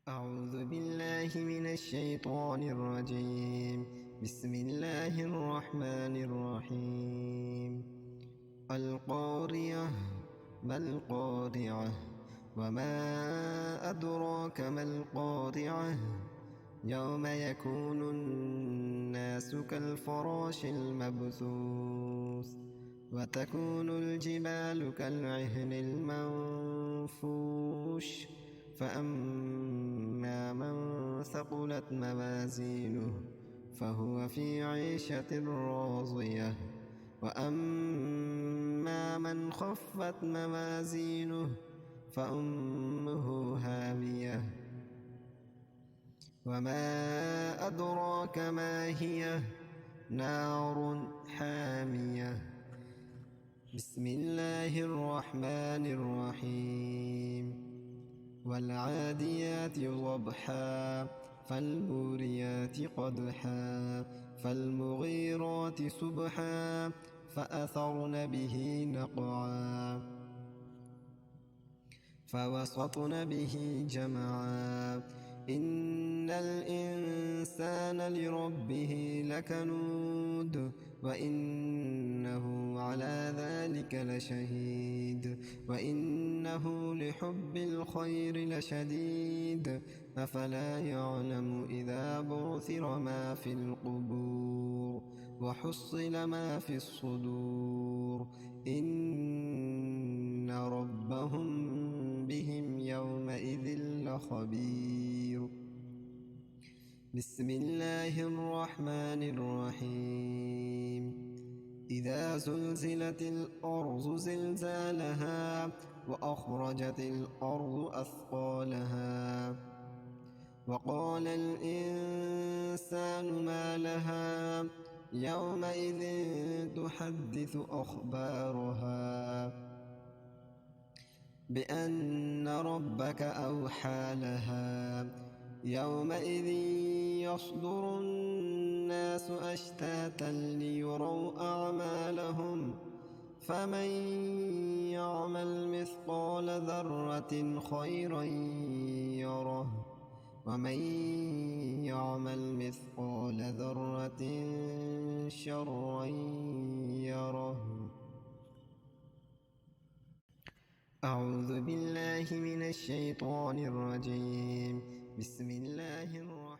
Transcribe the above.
أعوذ بالله من الشيطان الرجيم. بسم الله الرحمن الرحيم. القارية ما القارعة وما أدراك ما القارعة يوم يكون الناس كالفراش المبثوث وتكون الجبال كالعهن المنفوش فأما من ثقلت موازينه فهو في عيشة راضية وأما من خفت موازينه فأمه هاوية وما أدراك ما هي نار حامية. بسم الله الرحمن الرحيم. والعاديات ضبحا فالموريات قدحا فالمغيرات صبحا فأثرن به نقعا فوسطن به جمعا إن الإنسان لربه لكنود وإنه على ذلك لشهيد وإنه لحب الخير لشديد أفلا يعلم إذا بعثر ما في القبور وحصل ما في الصدور إن ربهم بهم يومئذ لخبير. بسم الله الرحمن الرحيم. إذا زلزلت الأرض زلزالها وأخرجت الأرض أثقالها وقال الإنسان ما لها يومئذ تحدث أخبارها بأن ربك أوحى لها يومئذ يصدر الناس أشتاتا ليروا أعمالهم فمن يعمل مثقال ذرة خيرا يره ومن يعمل مثقال ذرة شرا يره. أعوذ بالله من الشيطان الرجيم. بسم الله الرحمن